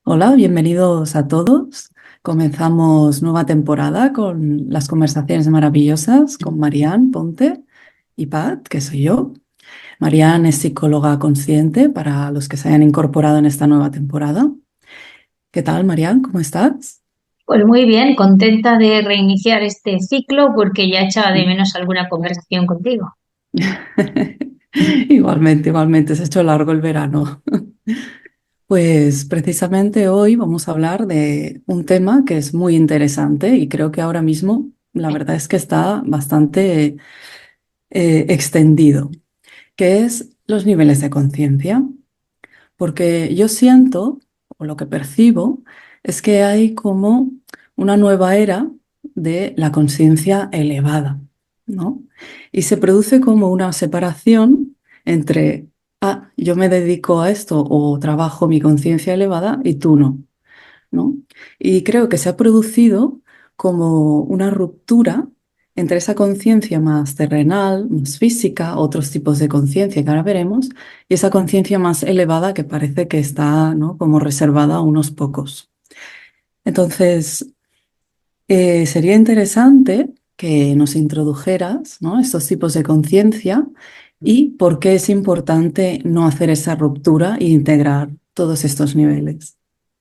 Hola, bienvenidos a todos. Comenzamos nueva temporada con las conversaciones maravillosas con Marian Ponte y Pat, que soy yo. Marian es psicóloga consciente para los que se hayan incorporado en esta nueva temporada. ¿Qué tal, Marian? ¿Cómo estás? Pues muy bien, contenta de reiniciar este ciclo porque ya echaba de menos alguna conversación contigo. Igualmente, se ha hecho largo el verano. Pues precisamente hoy vamos a hablar de un tema que es muy interesante y creo que ahora mismo la verdad es que está bastante extendido, que es los niveles de conciencia. Porque yo siento, o lo que percibo, es que hay como una nueva era de la conciencia elevada, ¿no? Y se produce como una separación entre, yo me dedico a esto o trabajo mi conciencia elevada y tú no, ¿no? Y creo que se ha producido como una ruptura entre esa conciencia más terrenal, más física, otros tipos de conciencia que ahora veremos, y esa conciencia más elevada que parece que está, ¿no?, como reservada a unos pocos. Entonces, sería interesante que nos introdujeras, ¿no?, estos tipos de conciencia y por qué es importante no hacer esa ruptura e integrar todos estos niveles.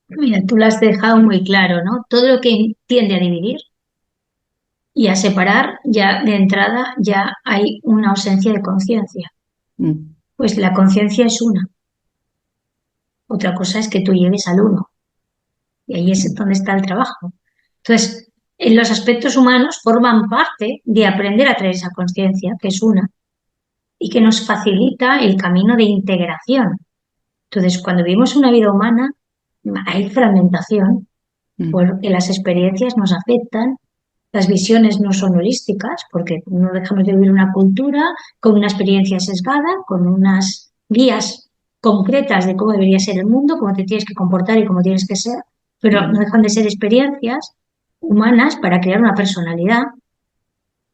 Mira, tú lo has dejado muy claro, ¿no? Todo lo que tiende a dividir y a separar, ya de entrada ya hay una ausencia de conciencia. Mm, Pues la conciencia es una. Otra cosa es que tú llegues al uno. Y ahí es mm, donde está el trabajo. Entonces, en los aspectos humanos forman parte de aprender a traer esa conciencia, que es una, y que nos facilita el camino de integración. Entonces, cuando vivimos una vida humana, hay fragmentación, mm. porque las experiencias nos afectan, las visiones no son holísticas, porque no dejamos de vivir una cultura con una experiencia sesgada, con unas guías concretas de cómo debería ser el mundo, cómo te tienes que comportar y cómo tienes que ser, pero no Ujú, dejan de ser experiencias humanas para crear una personalidad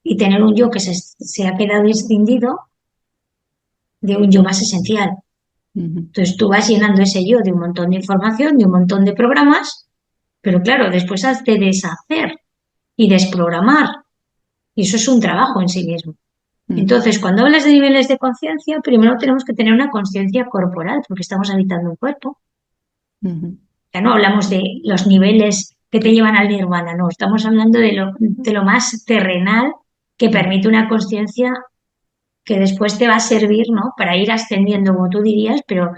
y tener un yo que se ha quedado distinguido de un yo más esencial. ujú. Entonces tú vas llenando ese yo de un montón de información, de un montón de programas, pero claro, después has de deshacer y desprogramar. Y eso es un trabajo en sí mismo. Mm, Entonces, cuando hablas de niveles de conciencia, primero tenemos que tener una conciencia corporal, porque estamos habitando un cuerpo. ujú. Ya no hablamos de los niveles que te llevan al nirvana, no, estamos hablando de lo más terrenal que Mm, permite una conciencia que después te va a servir, ¿no? Para ir ascendiendo, como tú dirías, pero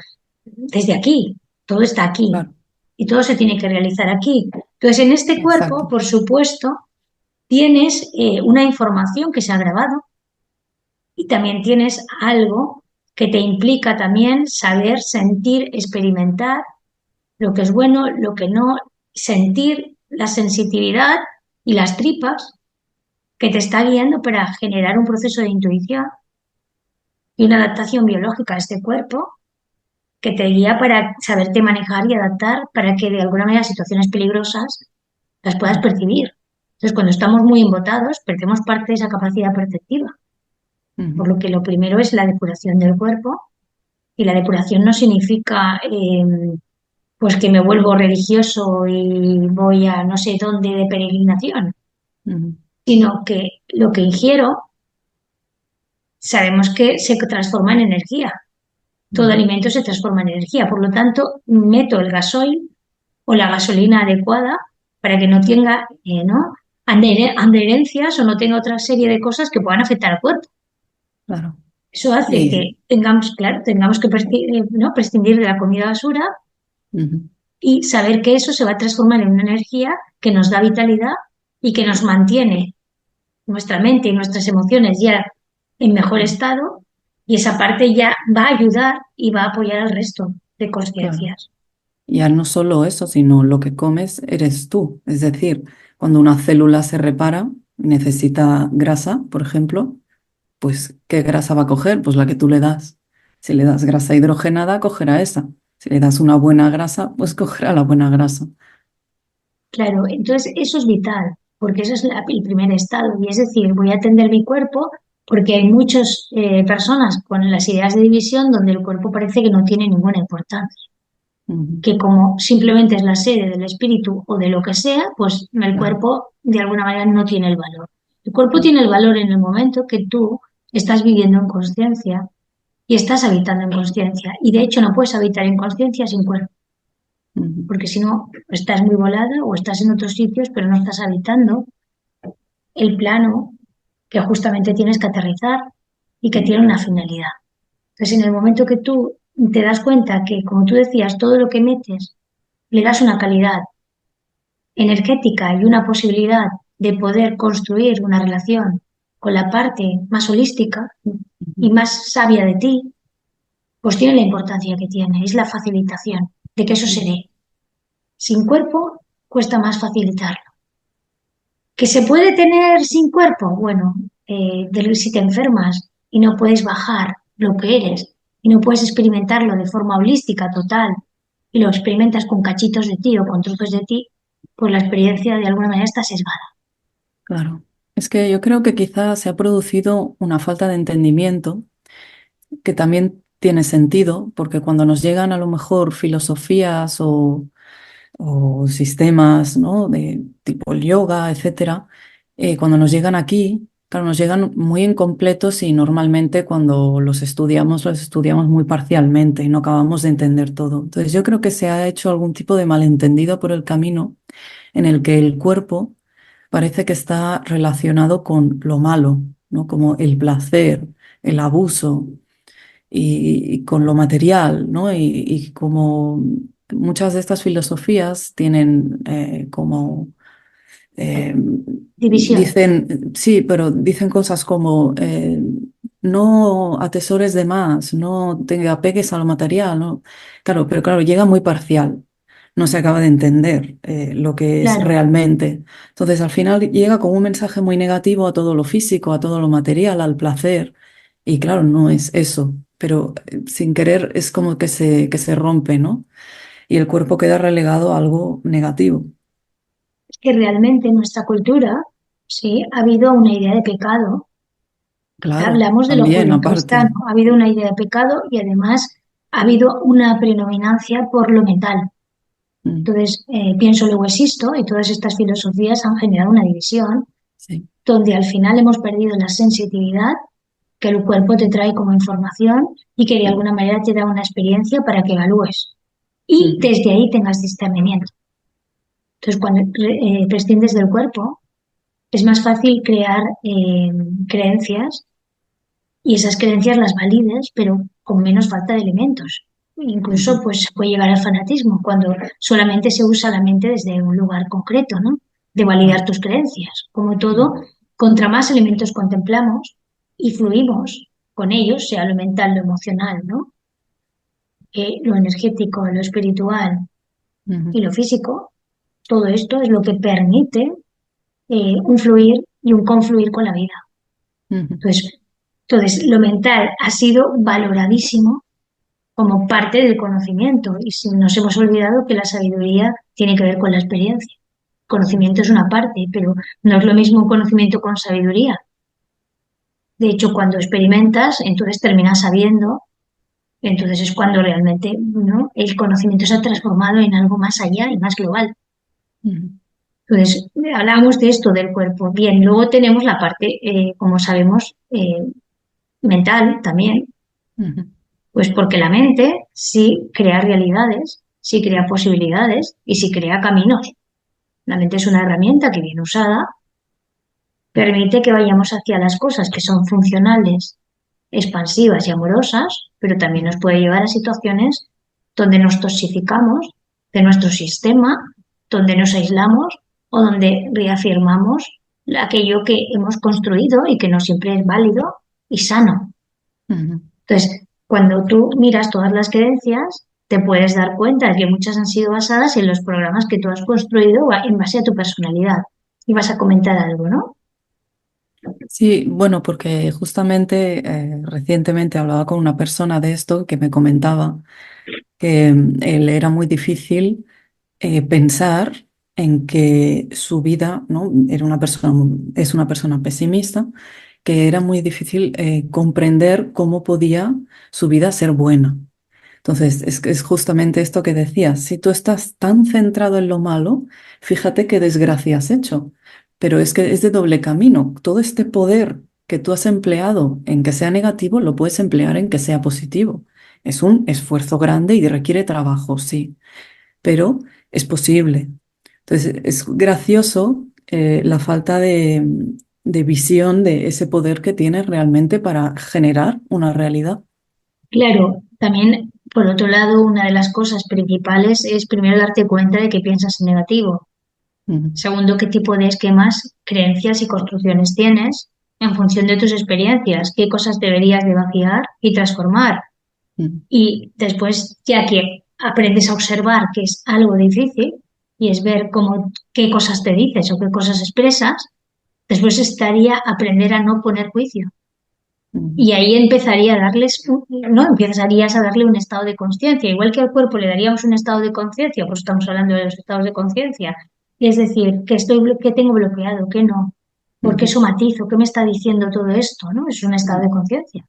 desde aquí, todo está aquí claro, y todo se tiene que realizar aquí. Entonces, en este cuerpo, exacto. por supuesto, tienes una información que se ha grabado y también tienes algo que te implica también saber, sentir, experimentar lo que es bueno, lo que no, sentir la sensitividad y las tripas que te está guiando para generar un proceso de intuición y una adaptación biológica a este cuerpo que te guía para saberte manejar y adaptar para que de alguna manera situaciones peligrosas las puedas Mm, percibir. Entonces, cuando estamos muy embotados, perdemos parte de esa capacidad perceptiva, por ujú. lo que lo primero es la depuración del cuerpo y la depuración no significa pues que me vuelvo religioso y voy a no sé dónde de peregrinación, Ujú, sino que lo que ingiero sabemos que se transforma en energía. Todo ujú. alimento se transforma en energía, por lo tanto, meto el gasoil o la gasolina adecuada para que no tenga ¿no? adherencias o no tenga otra serie de cosas que puedan afectar al cuerpo. Claro. Eso hace Y, que tengamos, claro, tengamos que ¿no? prescindir de la comida basura ujú, y saber que eso se va a transformar en una energía que nos da vitalidad y que nos mantiene nuestra mente y nuestras emociones ya en mejor mm, estado y esa parte ya va a ayudar y va a apoyar al resto de claro. conciencias. Ya no solo eso, sino lo que comes eres tú. Es decir, cuando una célula se repara, necesita grasa, por ejemplo, pues ¿qué grasa va a coger? Pues la que tú le das. Si le das grasa hidrogenada, cogerá esa. Si le das una buena grasa, pues cogerá la buena grasa. Claro, entonces eso es vital, porque eso es el primer estado. Y es decir, voy a atender mi cuerpo porque hay muchas personas con las ideas de división donde el cuerpo parece que no tiene ninguna importancia. ujú, que como simplemente es la sede del espíritu o de lo que sea, pues el claro, cuerpo de alguna manera no tiene el valor. El cuerpo mm, tiene el valor en el momento que tú estás viviendo en consciencia y estás habitando en consciencia. Y de hecho no puedes habitar en consciencia sin cuerpo, ujú, porque si no estás muy volada o estás en otros sitios, pero no estás habitando el plano que justamente tienes que aterrizar y que mm, tiene una finalidad. Entonces, en el momento que tú te das cuenta que, como tú decías, todo lo que metes le das una calidad energética y una posibilidad de poder construir una relación con la parte más holística y ujú, más sabia de ti, pues tiene la importancia que tiene, es la facilitación de que eso se ujú, dé. Sin cuerpo cuesta más facilitarlo. ¿Que se puede tener sin cuerpo? Bueno, si te enfermas y no puedes bajar lo que eres y no puedes experimentarlo de forma holística total y lo experimentas con cachitos de ti o con trozos de ti, pues la experiencia de alguna manera está sesgada. claro. Es que yo creo que quizás se ha producido una falta de entendimiento que también tiene sentido, porque cuando nos llegan a lo mejor filosofías o sistemas, ¿no? De tipo el yoga, etcétera, cuando nos llegan aquí, claro, nos llegan muy incompletos y normalmente cuando los estudiamos muy parcialmente y no acabamos de entender todo. Entonces yo creo que se ha hecho algún tipo de malentendido por el camino en el que el cuerpo parece que está relacionado con lo malo, ¿no? Como el placer, el abuso y con lo material, ¿no? Y como muchas de estas filosofías tienen como, eh, División, dicen, sí, pero dicen cosas como, no atesores de más, no te apegues a lo material, ¿no? Claro, pero claro, llega muy parcial. No se acaba de entender lo que es claro. realmente. Entonces, al final llega con un mensaje muy negativo a todo lo físico, a todo lo material, al placer. Y claro, no es eso, pero sin querer es como que se rompe, ¿no? Y el cuerpo queda relegado a algo negativo. Es que realmente en nuestra cultura, sí, ha habido una idea de pecado. Claro, Hablamos de lo también, judio-cristiano, aparte. ha habido una idea de pecado y además ha habido una predominancia por lo mental. Mm, Entonces, pienso, luego existo y todas estas filosofías han generado una división sí. donde al final hemos perdido la sensitividad que el cuerpo te trae como información y que de Mm, alguna manera te da una experiencia para que evalúes y ujú, desde ahí tengas discernimiento. Entonces, cuando prescindes del cuerpo, es más fácil crear creencias y esas creencias las valides, pero con menos falta de elementos. Incluso ujú, pues puede llegar al fanatismo cuando solamente se usa la mente desde un lugar concreto, ¿no? De validar claro. tus creencias. Como todo, Mm, contra más elementos contemplamos y fluimos con ellos, sea lo mental, lo emocional, ¿no? Lo energético, lo espiritual ujú, y lo físico, todo esto es lo que permite un fluir y un confluir con la vida. ujú, Entonces, lo mental ha sido valoradísimo como parte del conocimiento y nos hemos olvidado que la sabiduría tiene que ver con la experiencia. Conocimiento es una parte, pero no es lo mismo un conocimiento con sabiduría. De hecho, cuando experimentas, entonces terminas sabiendo, entonces es cuando realmente, ¿no?, el conocimiento se ha transformado en algo más allá y más global. ujú, Entonces, hablábamos de esto del cuerpo. Bien, luego tenemos la parte, como sabemos, mental también, ujú, pues porque la mente sí crea realidades, sí crea posibilidades y sí crea caminos. La mente es una herramienta que, bien usada, permite que vayamos hacia las cosas que son funcionales, expansivas y amorosas, pero también nos ujú, puede llevar a situaciones donde nos toxificamos de nuestro sistema, donde nos aislamos o donde reafirmamos aquello que hemos construido y que no siempre es válido y sano. ujú. Entonces, cuando tú miras todas las creencias, te puedes dar cuenta de que muchas han sido basadas en los programas que tú has construido en base a tu personalidad. Y vas a comentar algo, ¿no? Sí, bueno, porque justamente recientemente hablaba con una persona de esto que me comentaba que él era muy difícil pensar en que su vida, ¿no? Era una persona, es una persona pesimista, que era muy difícil comprender cómo podía su vida ser buena. Entonces, es que es justamente esto que decías. Si tú estás tan centrado en lo malo, fíjate qué desgracia has hecho. Pero es que es de doble camino. Todo este poder que tú has empleado en que sea negativo, lo puedes emplear en que sea positivo. Es un esfuerzo grande y requiere trabajo, sí, pero es posible. Entonces, es gracioso la falta de visión de ese poder que tienes realmente para generar una realidad. Claro, también, por otro lado, una de las cosas principales es primero darte cuenta de que piensas en negativo. Ujú, Segundo, qué tipo de esquemas, creencias y construcciones tienes en función de tus experiencias, qué cosas deberías de vaciar y transformar. ujú, Y después, ya que aprendes a observar que es algo difícil y es ver cómo, qué cosas te dices o qué cosas expresas, después estaría aprender a no poner juicio. ujú, Y ahí empezaría a darles, ¿no? Empezarías a darle un estado de conciencia. Igual que al cuerpo le daríamos un estado de conciencia, pues estamos hablando de los estados de conciencia. Es decir, que que tengo bloqueado, que no. ¿Por qué ujú, somatizo? ¿Qué me está diciendo todo esto? ¿No? Es un estado de conciencia.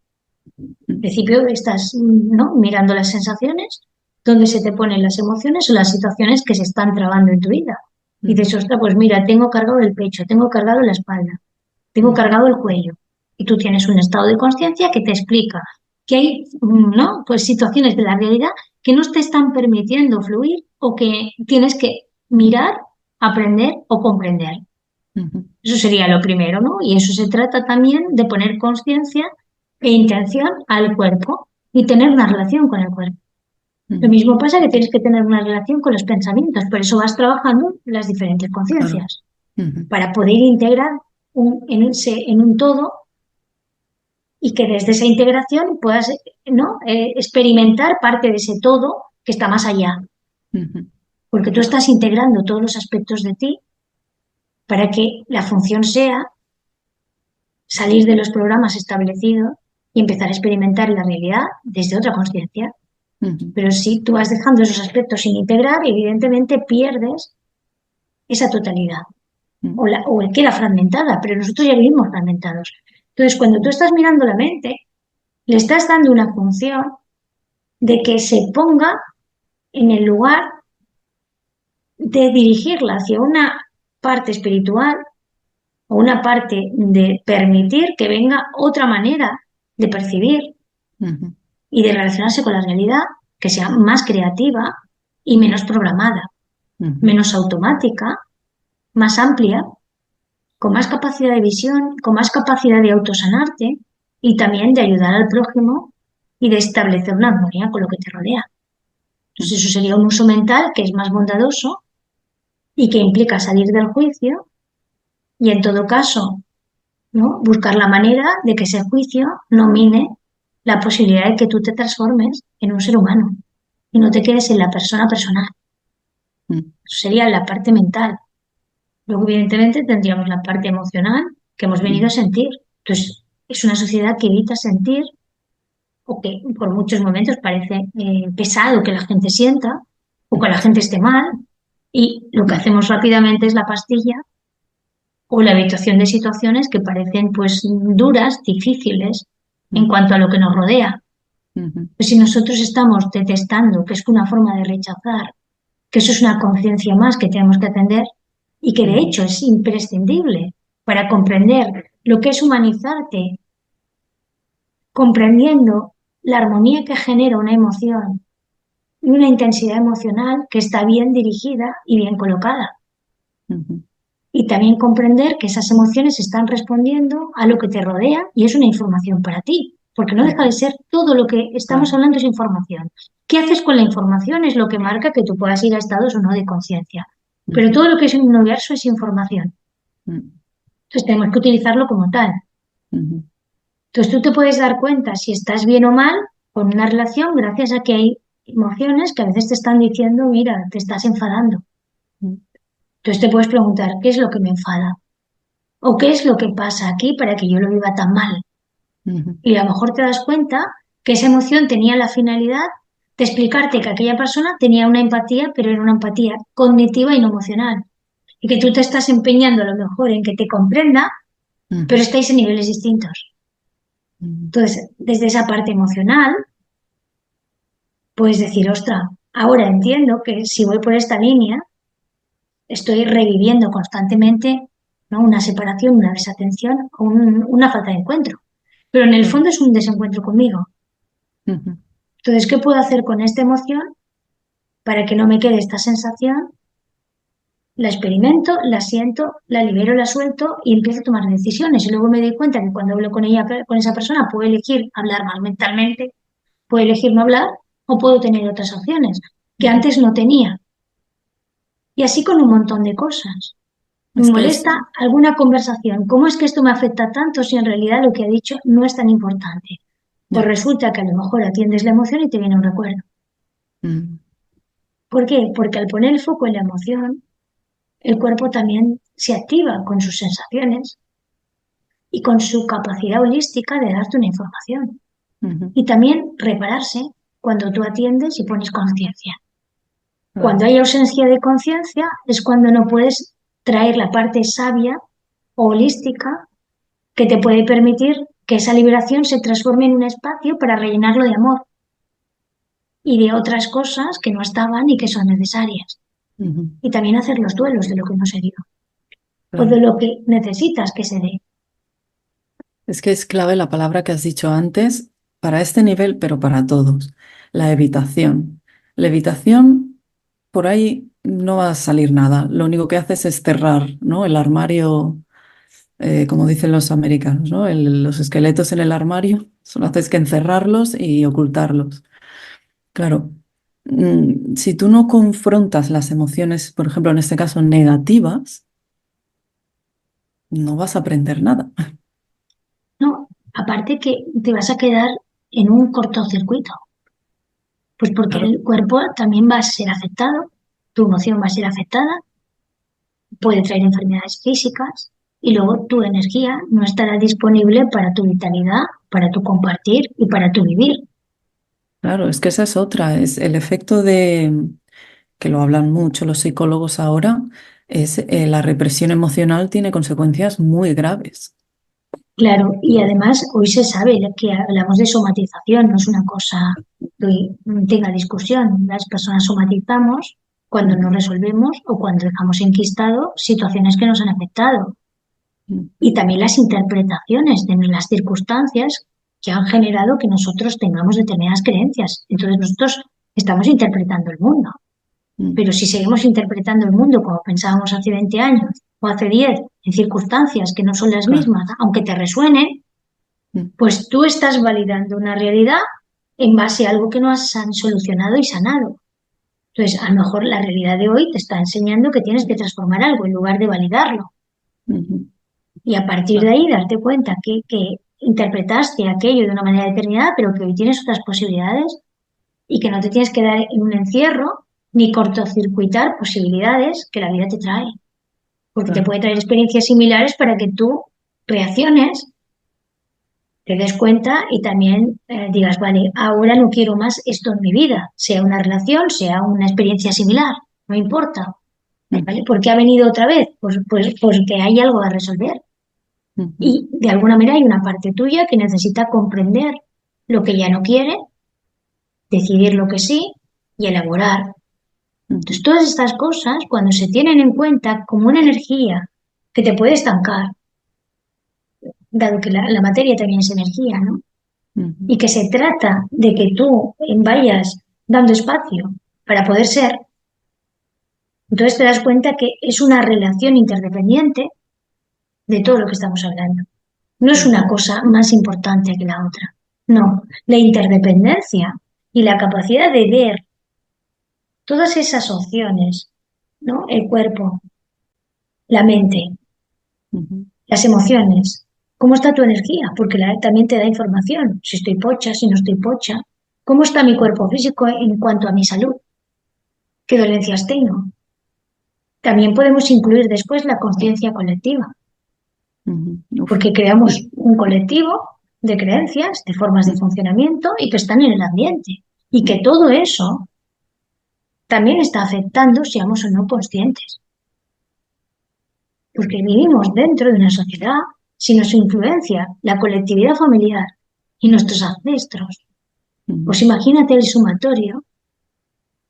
Al principio estás, ¿no? Mirando las sensaciones, donde se te ponen las emociones o las situaciones que se están trabando en tu vida. Y ujú, dices, ostras, pues mira, tengo cargado el pecho, tengo cargado la espalda, tengo ujú, cargado el cuello. Y tú tienes un estado de conciencia que te explica que hay, ¿no? Pues situaciones de la realidad que no te están permitiendo fluir o que tienes que mirar, aprender o comprender. ujú, Eso sería lo primero, ¿no? Y eso se trata también de poner conciencia e intención al cuerpo y tener una relación con el cuerpo. Lo ujú. mismo pasa que tienes que tener una relación con los pensamientos, por eso vas trabajando las diferentes Claro. conciencias, Ujú, para poder integrar en un todo y que desde esa integración puedas, ¿no? Experimentar parte de ese todo que está más allá, ujú, porque tú estás integrando todos los aspectos de ti para que la función sea salir de los programas establecidos y empezar a experimentar la realidad desde otra conciencia. ujú, Pero si tú vas dejando esos aspectos sin integrar, evidentemente pierdes esa totalidad ujú, o queda fragmentada, pero nosotros ya vivimos fragmentados. Entonces, cuando tú estás mirando la mente, le estás dando una función de que se ponga en el lugar de dirigirla hacia una parte espiritual o una parte de permitir que venga otra manera de percibir ujú, y de relacionarse con la realidad que sea más creativa y menos programada, ujú, menos automática, más amplia, con más capacidad de visión, con más capacidad de autosanarte y también de ayudar al prójimo y de establecer una armonía con lo que te rodea. ujú, Entonces eso sería un uso mental que es más bondadoso y que implica salir del juicio y en todo caso, ¿no? Buscar la manera de que ese juicio no mine la posibilidad de que tú te transformes en un ser humano y no te quedes en la persona personal. ujú, Eso sería la parte mental. Luego, evidentemente, tendríamos la parte emocional que hemos venido a sentir. Entonces, es una sociedad que evita sentir o que por muchos momentos parece pesado que la gente sienta o que la gente esté mal y lo que ujú, hacemos rápidamente es la pastilla o la evitación de situaciones que parecen pues duras, difíciles en ujú, cuanto a lo que nos rodea. ujú, Pues si nosotros estamos detestando, que es una forma de rechazar, que eso es una conciencia más que tenemos que atender y que de ujú, hecho es imprescindible para comprender lo que es humanizarte, comprendiendo la armonía que genera una emoción y una intensidad emocional que está bien dirigida y bien colocada. ujú, Y también comprender que esas emociones están respondiendo a lo que te rodea y es una información para ti, porque no deja de ujú. ser todo lo que estamos Claro. hablando es información. ¿Qué haces con la información? Es lo que marca que tú puedas ir a estados o no de conciencia. Pero Ujú, todo lo que es un universo es información. ujú, Entonces tenemos que utilizarlo como tal. ujú, Entonces tú te puedes dar cuenta si estás bien o mal con una relación gracias a que hay emociones que a veces te están diciendo, mira, te estás enfadando. ujú, Entonces te puedes preguntar, ¿qué es lo que me enfada? ¿O qué es lo que pasa aquí para que yo lo viva tan mal? ujú, Y a lo mejor te das cuenta que esa emoción tenía la finalidad de explicarte que aquella persona tenía una empatía, pero era una empatía cognitiva y no emocional. Y que tú te estás empeñando a lo mejor en que te comprenda, pero ujú, estáis en niveles distintos. ujú, Entonces, desde esa parte emocional, puedes decir, ostras, ahora entiendo que si voy por esta línea, estoy reviviendo constantemente, ¿no? Una separación, una desatención o una falta de encuentro. Pero en el Claro. fondo es un desencuentro conmigo. Ujú. Entonces, ¿qué puedo hacer con esta emoción para que no me quede esta sensación? La experimento, la siento, la libero, la suelto y empiezo a tomar decisiones. Y luego me doy cuenta que cuando hablo con ella, con esa persona, puedo elegir hablar más mentalmente, puedo elegir no hablar o puedo tener otras opciones que Ujú. antes no tenía. Y así con un montón de cosas. Me Es que es, molesta alguna conversación. ¿Cómo es que esto me afecta tanto si en realidad lo que ha dicho no es tan importante? Pues ya. resulta que a lo mejor atiendes la emoción y te viene un recuerdo. Mm. ¿Por qué? Porque al poner el foco en la emoción, el cuerpo también se activa con sus sensaciones y con su capacidad holística de darte una información. Ujú. Y también repararse cuando tú atiendes y pones conciencia. Claro. Cuando hay ausencia de conciencia es cuando no puedes traer la parte sabia o holística que te puede permitir que esa liberación se transforme en un espacio para rellenarlo de amor y de otras cosas que no estaban y que son necesarias. Ujú. Y también hacer los duelos de lo que no se dio o de Claro. lo que necesitas que se dé. Es que es clave la palabra que has dicho antes para este nivel, pero para todos. La evitación. La evitación, por ahí no va a salir nada. Lo único que haces es cerrar, ¿no? El armario, como dicen los americanos, ¿no? Los esqueletos en el armario, solo haces que encerrarlos y ocultarlos. Claro, si tú no confrontas las emociones, por ejemplo, en este caso negativas, no vas a aprender nada. No, aparte que te vas a quedar en un cortocircuito, pues porque Claro, el cuerpo también va a ser afectado, tu emoción va a ser afectada, puede traer enfermedades físicas y luego tu energía no estará disponible para tu vitalidad, para tu compartir y para tu vivir. claro, es que esa es otra, es el efecto de, que lo hablan mucho los psicólogos ahora, es la represión emocional tiene consecuencias muy graves. Claro, y además hoy se sabe que hablamos de somatización, no es una cosa que hoy tenga discusión. Las personas somatizamos cuando no Ujú. resolvemos o cuando dejamos enquistado situaciones que nos han afectado. Mm. Y también las interpretaciones de las circunstancias que han generado que nosotros tengamos determinadas creencias. Entonces nosotros estamos interpretando el mundo. Mm. Pero si seguimos interpretando el mundo como pensábamos hace 20 años o hace 10, en circunstancias que no son las Claro. mismas, aunque te resuenen, Mm. pues tú estás validando una realidad en base a algo que no has solucionado y sanado. Entonces, a lo mejor la realidad de hoy te está enseñando que tienes que transformar algo en lugar de validarlo. Ujú. Y a partir de Claro. ahí darte cuenta que interpretaste aquello de una manera determinada, pero que hoy tienes otras posibilidades y que no te tienes que dar en un encierro ni cortocircuitar posibilidades que la vida te trae. Porque te Claro. puede traer experiencias similares para que tú reacciones, te des cuenta y también digas, vale, ahora no quiero más esto en mi vida, sea una relación, sea una experiencia similar, no importa. Mm. ¿Vale? ¿Por qué ha venido otra vez? Pues porque hay algo a resolver. Ujú. Y de alguna manera hay una parte tuya que necesita comprender lo que ya no quiere, decidir lo que sí y elaborar. Ujú. Entonces, todas estas cosas, cuando se tienen en cuenta como una energía que te puede estancar, dado que la materia también es energía, ¿no? Ujú. Y que se trata de que tú vayas dando espacio para poder ser, entonces te das cuenta que es una relación interdependiente de todo lo que estamos hablando. No es Claro. una cosa más importante que la otra. No, la interdependencia y la capacidad de ver todas esas opciones, ¿no? El cuerpo, la mente, Ujú. las emociones. ¿Cómo está tu energía? Porque también te da información. Si estoy pocha, si no estoy pocha. ¿Cómo está mi cuerpo físico en cuanto a mi salud? ¿Qué dolencias tengo? También podemos incluir después la conciencia colectiva, Ujú. Uf. porque creamos un colectivo de creencias, de formas de funcionamiento y que están en el ambiente. Y que Mm. todo eso también está afectando, seamos o no conscientes, porque vivimos dentro de una sociedad, si nos influencia la colectividad familiar y nuestros ancestros, Ujú. pues imagínate el sumatorio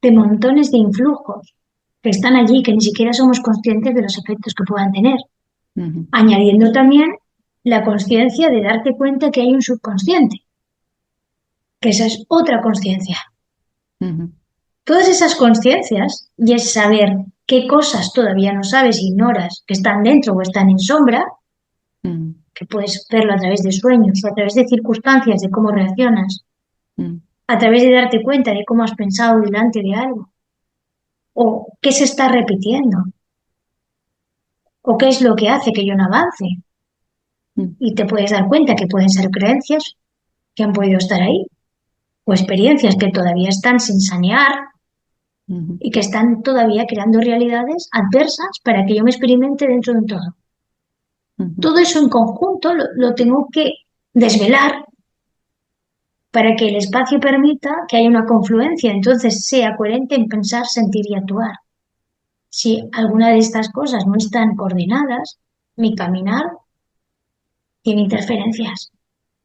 de montones de influjos que están allí, que ni siquiera somos conscientes de los efectos que puedan tener. Ujú, Añadiendo también la conciencia de darte cuenta que hay un subconsciente, que esa es otra conciencia. ujú, Todas esas conciencias, y es saber qué cosas todavía no sabes, ignoras, que están dentro o están en sombra, ujú, que puedes verlo a través de sueños o a través de circunstancias, de cómo reaccionas, ujú, a través de darte cuenta de cómo has pensado delante de algo, o qué se está repitiendo, o qué es lo que hace que yo no avance. ujú, Y te puedes dar cuenta que pueden ser creencias que han podido estar ahí, o experiencias que todavía están sin sanear ujú, y que están todavía creando realidades adversas para que yo me experimente dentro de un todo. ujú, Todo eso en conjunto lo tengo que desvelar para que el espacio permita que haya una confluencia, entonces sea coherente en pensar, sentir y actuar. Si alguna de estas cosas no están coordinadas, mi caminar tiene interferencias.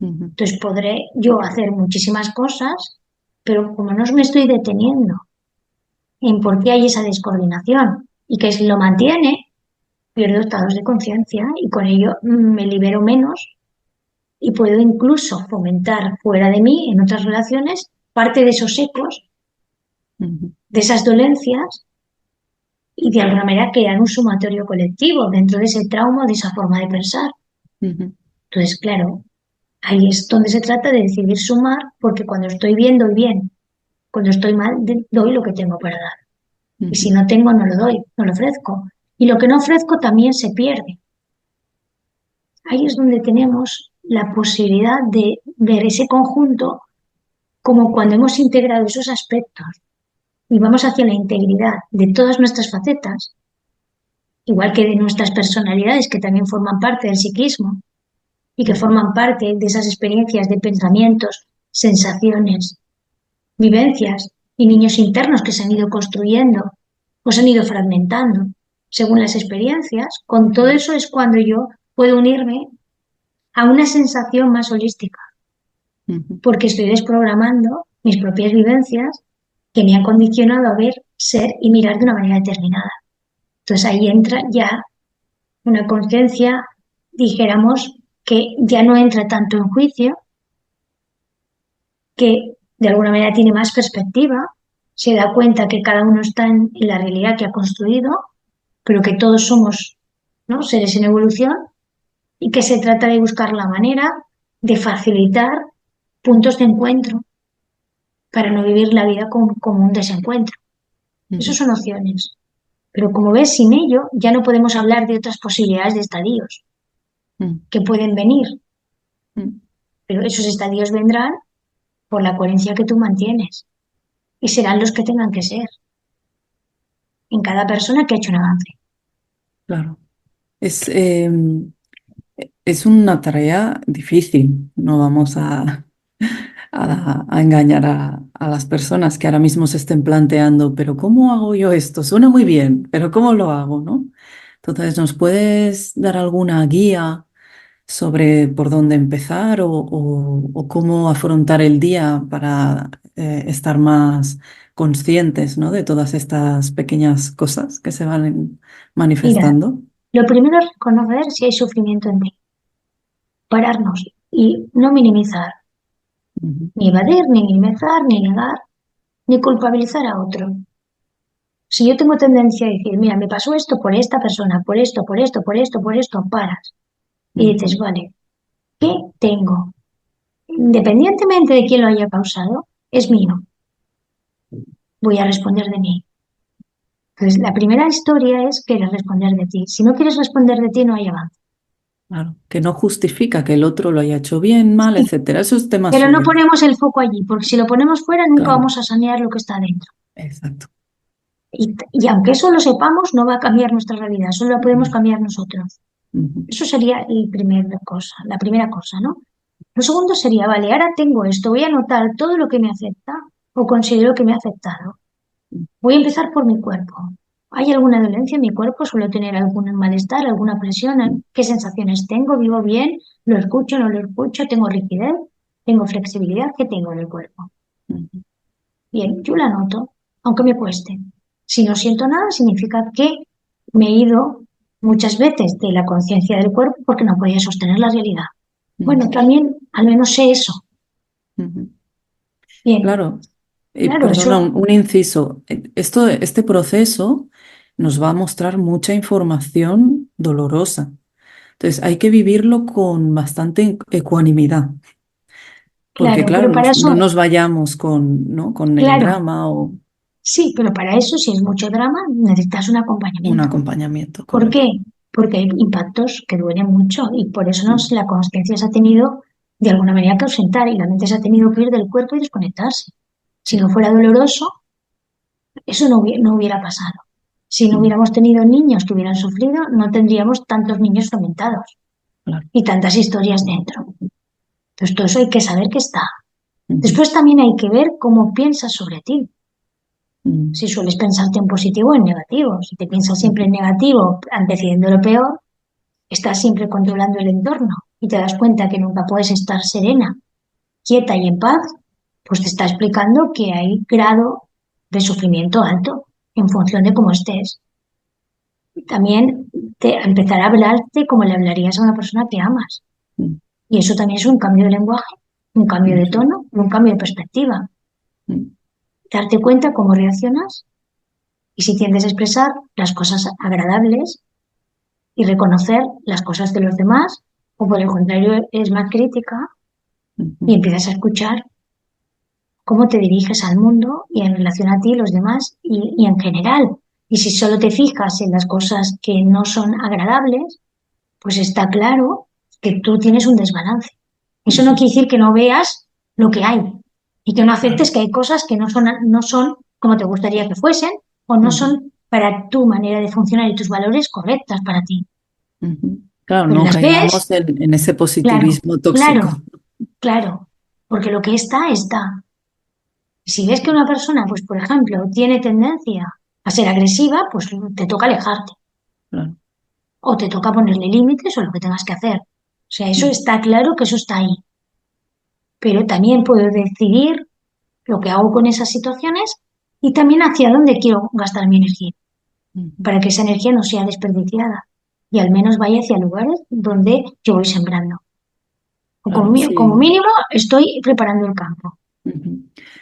ujú, Entonces podré yo hacer muchísimas cosas, pero como no me estoy deteniendo en por qué hay esa descoordinación y que lo mantiene, pierdo estados de conciencia y con ello me libero menos y puedo incluso fomentar fuera de mí, en otras relaciones, parte de esos ecos, ujú, de esas dolencias y de alguna manera crear un sumatorio colectivo dentro de ese trauma, de esa forma de pensar. ujú, Entonces, claro, ahí es donde se trata de decidir sumar, porque cuando estoy bien, doy bien. Cuando estoy mal, doy lo que tengo para dar. Y si ujú, no tengo, no lo doy, no lo ofrezco. Y lo que no ofrezco también se pierde. Ahí es donde tenemos la posibilidad de ver ese conjunto como cuando hemos integrado esos aspectos y vamos hacia la integridad de todas nuestras facetas, igual que de nuestras personalidades que también forman parte del psiquismo y que ujú, forman parte de esas experiencias de pensamientos, sensaciones, vivencias y niños internos que se han ido construyendo o se han ido fragmentando según las experiencias. Con todo eso es cuando yo puedo unirme a una sensación más holística, ujú, porque estoy desprogramando mis propias vivencias que me han condicionado a ver, ser y mirar de una manera determinada. Entonces ahí entra ya una conciencia, dijéramos, que ya no entra tanto en juicio, que de alguna manera tiene más perspectiva, se da cuenta que cada uno está en la realidad que ha construido, pero que todos somos, ¿no?, seres en evolución y que se trata de buscar la manera de facilitar puntos de encuentro para no vivir la vida como un desencuentro. Esas ujú, son opciones. Pero como ves, sin ello ya no podemos hablar de otras posibilidades de estadios ujú, que pueden venir, ujú. pero esos estadios vendrán por la coherencia que tú mantienes y serán los que tengan que ser en cada persona que ha hecho un avance. Claro. Es, es una tarea difícil. No vamos a engañar a las personas que ahora mismo se estén planteando, pero ¿cómo hago yo esto? Suena muy bien, pero ¿cómo lo hago, no? Entonces, ¿nos puedes dar alguna guía sobre por dónde empezar o cómo afrontar el día para estar más conscientes, ¿no?, de todas estas pequeñas cosas que se van Mira, manifestando? lo primero es reconocer si hay sufrimiento en ti, pararnos y no minimizar, Ujú, ni evadir, ni minimizar, ni negar, ni culpabilizar a otro. Si yo tengo tendencia a decir, mira, me pasó esto por esta persona, por esto, por esto, por esto, por esto, paras y dices, ujú, vale, ¿qué tengo? Independientemente de quién lo haya causado, es mío. Voy a responder de mí. Entonces, la primera historia es querer responder de ti. Si no quieres responder de ti, no hay avance. claro, que no justifica que el otro lo haya hecho bien, mal, Sí, etcétera. Eso es tema pero no suyo. ponemos el foco allí, porque si lo ponemos fuera, nunca Claro, vamos a sanear lo que está dentro. exacto. Y aunque eso lo sepamos, no va a cambiar nuestra realidad, solo la podemos Ujú, cambiar nosotros. ujú, Eso sería la primera cosa, ¿no? Lo segundo sería, vale, ahora tengo esto, voy a anotar todo lo que me afecta o considero que me ha afectado. Voy a empezar por mi cuerpo. ¿Hay alguna dolencia en mi cuerpo? ¿Suelo tener algún malestar, alguna presión? ¿Qué sensaciones tengo? ¿Vivo bien? ¿Lo escucho? ¿No lo escucho? ¿Tengo rigidez? ¿Tengo flexibilidad? ¿Qué tengo en el cuerpo? ujú, Bien, yo la anoto. aunque me cueste. Si no siento nada, significa que me he ido muchas veces de la conciencia del cuerpo porque no podía sostener la realidad. Bueno, también al menos sé eso. Ujú. Bien, Claro. Y claro, perdona, eso, un inciso. Este proceso nos va a mostrar mucha información dolorosa. Entonces hay que vivirlo con bastante ecuanimidad, porque claro, pero claro, para no eso, nos vayamos con, ¿no? con el claro, drama o sí, pero para eso, si es mucho drama, necesitas un un acompañamiento. acompañamiento, ¿Por correcto. qué? Porque hay impactos que duelen mucho y por eso Mm, la conciencia se ha tenido de alguna manera que ausentar y la mente se ha tenido que ir del cuerpo y desconectarse. Si sí. no fuera doloroso, eso no hubiera pasado. Si no Mm, hubiéramos tenido niños que hubieran sufrido, no tendríamos tantos niños tormentados claro. y tantas historias dentro. Entonces, todo eso hay que saber que está. Ujú, Después también hay que ver cómo piensas sobre ti. mm, Si sueles pensarte en positivo o en negativo. Si te piensas siempre ujú, en negativo, antecediendo lo peor, estás siempre controlando el entorno y te das cuenta que nunca puedes estar serena, quieta y en paz, pues te está explicando que hay grado de sufrimiento alto en función de cómo estés. También te empezará a hablarte como le hablarías a una persona que amas. mm, Y eso también es un cambio de lenguaje, un cambio de ujú, tono, un cambio de perspectiva. mm, Darte cuenta cómo reaccionas y si tiendes a expresar las cosas agradables y reconocer las cosas de los demás, o por el contrario, eres más crítica y ujú. empiezas a escuchar cómo te diriges al mundo y en relación a ti y los demás y en general. Y si solo te fijas en las cosas que no son agradables, pues está claro que tú tienes un desbalance. Eso no Ujú, quiere decir que no veas lo que hay y que no claro. aceptes que hay cosas que no son como te gustaría que fuesen o no Ujú, son para tu manera de funcionar y tus valores correctas para ti. ujú. Claro, Pues no las ves, caigamos en ese claro, positivismo tóxico. claro, claro, porque lo que está, está. Si ves que una persona, pues por ejemplo, tiene tendencia a ser agresiva, pues te toca alejarte Claro. o te toca ponerle límites o lo que tengas que hacer. O sea, eso Mm, está claro que eso está ahí. Pero también puedo decidir lo que hago con esas situaciones y también hacia dónde quiero gastar mi energía, ujú. para que esa energía no sea desperdiciada y al menos vaya hacia lugares donde yo voy sembrando. O como, Claro, como sí. mínimo estoy preparando el campo. Ujú.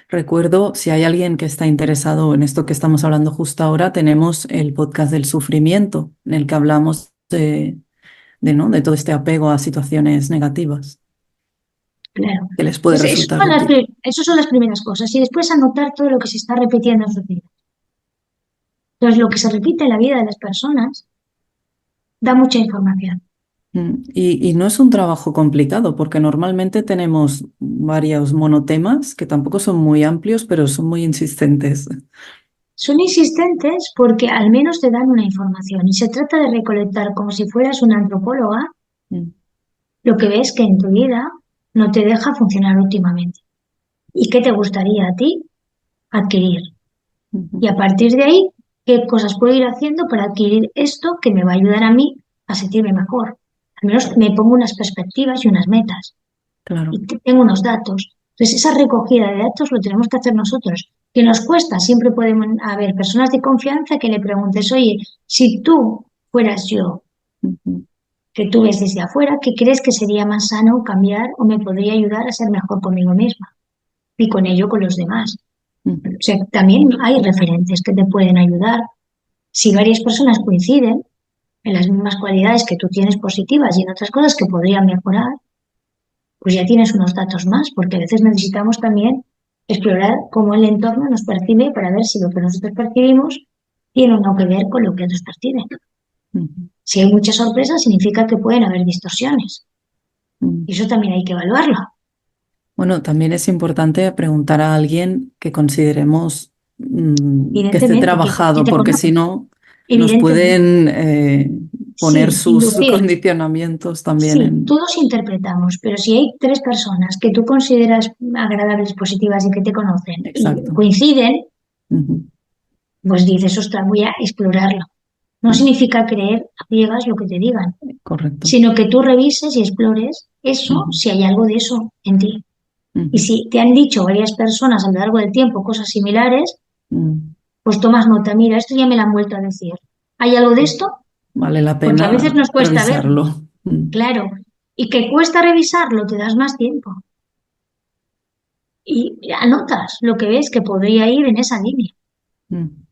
Recuerdo, si hay alguien que está interesado en esto que estamos hablando justo ahora, tenemos el podcast del sufrimiento, en el que hablamos ¿no? de todo este apego a situaciones negativas, Claro. que les puede resultar útil. Eso son las primeras cosas. Y después anotar todo lo que se está repitiendo en su vida. Entonces, lo que se repite en la vida de las personas da mucha información. Y no es un trabajo complicado, porque normalmente tenemos varios monotemas que tampoco son muy amplios, pero son muy insistentes. Son insistentes porque al menos te dan una información y se trata de recolectar como si fueras una antropóloga Mm, lo que ves que en tu vida no te deja funcionar óptimamente y qué te gustaría a ti adquirir. ujú. Y a partir de ahí, qué cosas puedo ir haciendo para adquirir esto que me va a ayudar a mí a sentirme mejor. Al menos me pongo unas perspectivas y unas metas Claro. y tengo unos datos. Entonces, esa recogida de datos lo tenemos que hacer nosotros. Que nos cuesta, siempre pueden haber personas de confianza que le preguntes, oye, si tú fueras yo, Ujú, que tú ves desde afuera, ¿qué crees que sería más sano cambiar o me podría ayudar a ser mejor conmigo misma y con ello con los demás? O ujú. sea, también hay referentes que te pueden ayudar. Si varias personas coinciden en las mismas cualidades que tú tienes positivas y en otras cosas que podrían mejorar, pues ya tienes unos datos más, porque a veces necesitamos también explorar cómo el entorno nos percibe para ver si lo que nosotros percibimos tiene o no que ver con lo que otros perciben. Ujú, Si hay muchas sorpresas, significa que pueden haber distorsiones. ujú. Y eso también hay que evaluarlo. Bueno, también es importante preguntar a alguien que consideremos que esté Evidentemente, que trabajado, te porque conoce. si no, nos Evidentemente. pueden poner Sí, sus inducir. condicionamientos también Sí, en... todos interpretamos, pero si hay tres personas que tú consideras agradables, positivas y que te conocen y Exacto. coinciden, Ujú, pues dices, ostras, voy a explorarlo. No mm, significa creer a ciegas lo que te digan, correcto. sino que tú revises y explores eso, Ujú, si hay algo de eso en ti. Y ujú, si te han dicho varias personas a lo largo del tiempo cosas similares, mm. pues tomas nota, mira, esto ya me lo han vuelto a decir. ¿Hay algo de esto? Vale la Porque a veces pena nos cuesta verlo, revisarlo. claro, y que cuesta revisarlo, te das más tiempo y anotas lo que ves que podría ir en esa línea. Mm,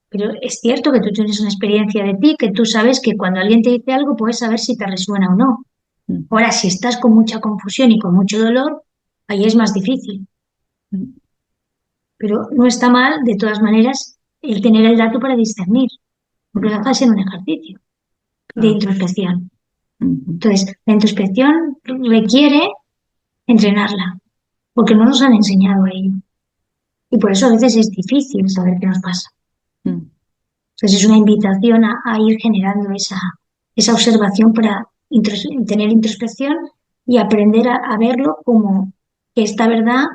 Pero es cierto que tú tienes una experiencia de ti, que tú sabes que cuando alguien te dice algo puedes saber si te resuena o no. mm, Ahora, si estás con mucha confusión y con mucho dolor, ahí es más difícil. mm, Pero no está mal, de todas maneras, el tener el dato para discernir, porque mm, no deja de ser un ejercicio de claro. introspección. Ujú, Entonces, la introspección requiere entrenarla, porque no nos han enseñado a ello. Y por eso a veces es difícil saber qué nos pasa. mm, Entonces, es una invitación a ir generando esa observación para tener introspección y aprender a verlo como que esta verdad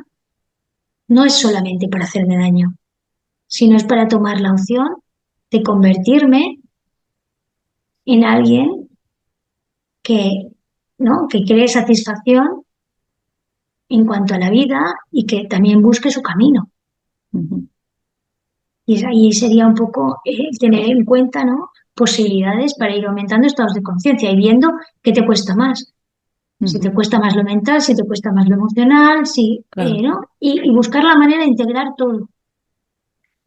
no es solamente para hacerme daño, sino es para tomar la opción de convertirme en alguien que, ¿no? que cree satisfacción en cuanto a la vida y que también busque su camino. ujú, Y ahí sería un poco tener en cuenta, ¿no? Posibilidades para ir aumentando estados de conciencia y viendo qué te cuesta más. Si te ujú, cuesta más lo mental, si te cuesta más lo emocional, si, claro. ¿no? Y buscar la manera de integrar todo.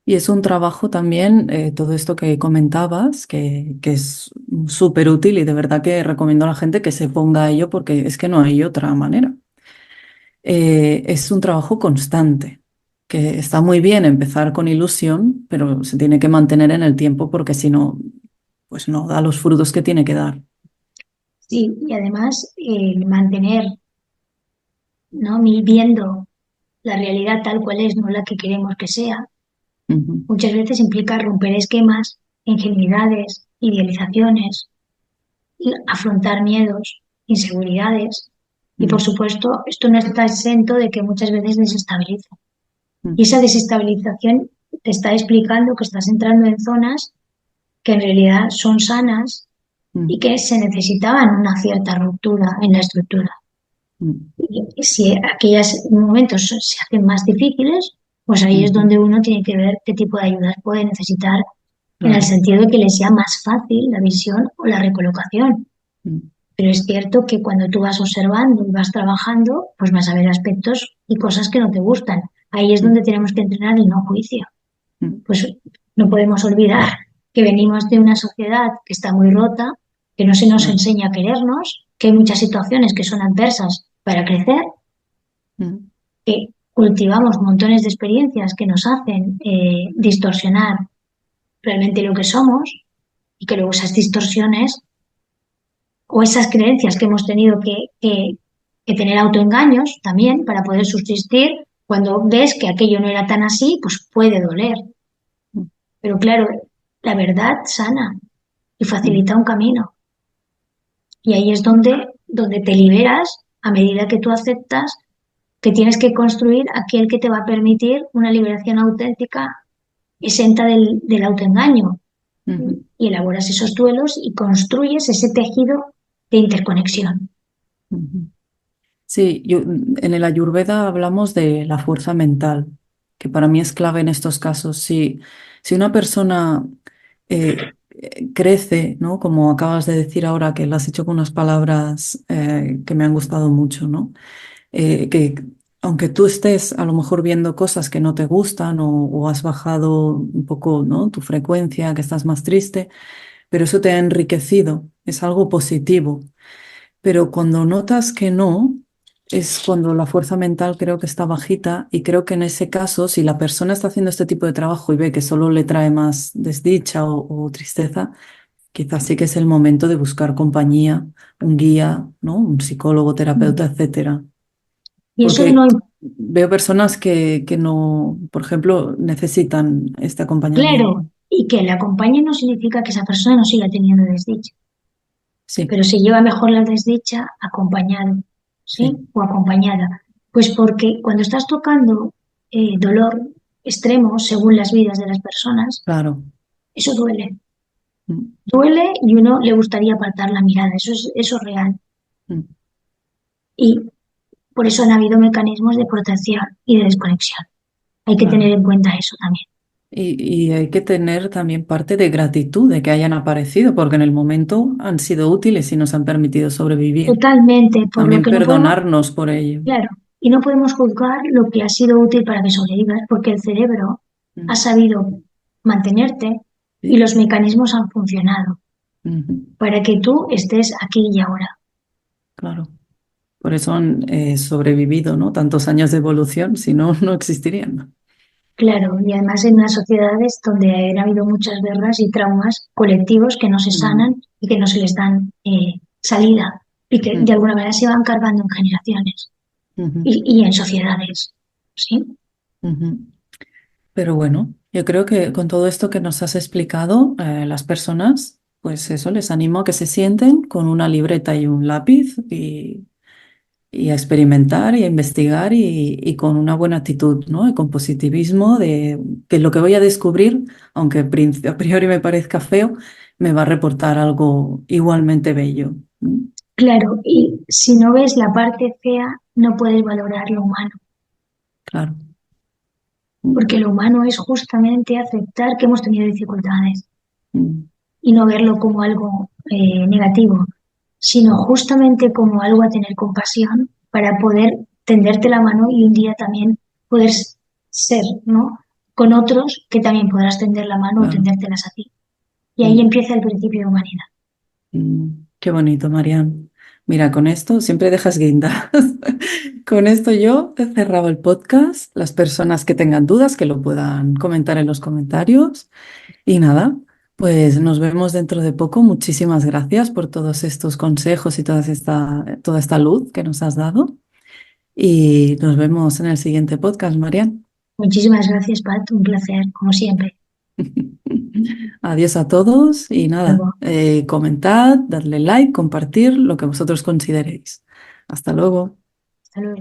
Y es un trabajo también, todo esto que comentabas, que es súper útil y de verdad que recomiendo a la gente que se ponga a ello porque es que no hay otra manera. Es un trabajo constante, que está muy bien empezar con ilusión, pero se tiene que mantener en el tiempo porque si no, pues no da los frutos que tiene que dar. Sí, y además mantener, ¿no? Viendo la realidad tal cual es, no la que queremos que sea. Ujú, Muchas veces implica romper esquemas, ingenuidades, idealizaciones, y afrontar miedos, inseguridades. Y por mm, supuesto, esto no está exento de que muchas veces desestabiliza. mm, Y esa desestabilización te está explicando que estás entrando en zonas que en realidad son sanas y mm, que se necesitaban una cierta ruptura en la estructura. mm, Y si aquellos momentos se hacen más difíciles, pues ahí es ujú, donde uno tiene que ver qué tipo de ayudas puede necesitar en el claro. sentido de que le sea más fácil la visión o la recolocación. Mm, Pero es cierto que cuando tú vas observando y vas trabajando, pues vas a ver aspectos y cosas que no te gustan. Ahí es mm, donde tenemos que entrenar el no juicio. mm, Pues no podemos olvidar que venimos de una sociedad que está muy rota, que no se nos claro. enseña a querernos, que hay muchas situaciones que son adversas para crecer, Mm, que cultivamos montones de experiencias que nos hacen distorsionar realmente lo que somos y que luego esas distorsiones o esas creencias que hemos tenido que tener autoengaños también para poder subsistir, cuando ves que aquello no era tan así, pues puede doler. mm, Pero claro, la verdad sana y mm, facilita un camino. Y ahí es donde te liberas a medida que tú aceptas que tienes que construir aquel que te va a permitir una liberación auténtica, exenta del autoengaño. ujú, Y elaboras esos duelos y construyes ese tejido de interconexión. ujú. Sí, en el Ayurveda hablamos de la fuerza mental, que para mí es clave en estos casos. Si una persona crece, ¿no? Como acabas de decir ahora, que lo has hecho con unas palabras que me han gustado mucho, ¿no? Que aunque tú estés a lo mejor viendo cosas que no te gustan o has bajado un poco, ¿no? Tu frecuencia, que estás más triste, pero eso te ha enriquecido, es algo positivo. Pero cuando notas que no, es cuando la fuerza mental creo que está bajita y creo que en ese caso, si la persona está haciendo este tipo de trabajo y ve que solo le trae más desdicha o tristeza, quizás sí que es el momento de buscar compañía, un guía, ¿no? Un psicólogo, terapeuta, etcétera. Y eso Porque no, veo personas que no, por ejemplo, necesitan este acompañamiento. claro, y que la acompañe no significa que esa persona no siga teniendo desdicha, Sí, pero se lleva mejor la desdicha acompañado, ¿sí? sí, O acompañada. Pues porque cuando estás tocando dolor extremo según las vidas de las personas, claro. eso duele. Mm, Duele y uno le gustaría apartar la mirada, eso es real. mm, Y por eso han habido mecanismos de protección y de desconexión. Hay que tener claro. en cuenta eso también. Y hay que tener también parte de gratitud de que hayan aparecido, porque en el momento han sido útiles y nos han permitido sobrevivir. Totalmente, por lo También que no podemos, perdonarnos por ello. claro, y no podemos juzgar lo que ha sido útil para que sobrevivas, porque el cerebro ha Mm, sabido mantenerte y sí, los mecanismos han funcionado ujú, para que tú estés aquí y ahora. claro. Por eso han sobrevivido, ¿no? Tantos años de evolución, si no, no existirían. Claro, y además en unas sociedades donde han habido muchas guerras y traumas colectivos que no se Mm, sanan y que no se les dan salida y que de mm, alguna manera se van cargando en generaciones ujú, y en sociedades. ¿Sí? ujú. Pero bueno, yo creo que con todo esto que nos has explicado, las personas, pues eso, les animo a que se sienten con una libreta y un lápiz y a experimentar y a investigar y con una buena actitud, ¿no? Y con positivismo de que lo que voy a descubrir, aunque a priori me parezca feo, me va a reportar algo igualmente bello. ¿No? Claro, y si no ves la parte fea, no puedes valorar lo humano, Claro. porque Mm, lo humano es justamente aceptar que hemos tenido dificultades mm, y no verlo como algo negativo, sino justamente como algo a tener compasión para poder tenderte la mano y un día también poder ser, ¿no? Con otros que también podrás tender la mano o claro. tendértelas a ti. Y ahí Mm, empieza el principio de humanidad. qué bonito, Marian. Mira, con esto siempre dejas guindas. Con esto yo he cerrado el podcast. Las personas que tengan dudas que lo puedan comentar en los comentarios. Y nada, pues nos vemos dentro de poco. Muchísimas gracias por todos estos consejos y toda esta luz que nos has dado. Y nos vemos en el siguiente podcast, Marian. Muchísimas gracias, Pat. Un placer, como siempre. Adiós a todos y Hasta nada, luego. comentad, dadle like, compartir lo que vosotros consideréis. Hasta luego. Hasta luego.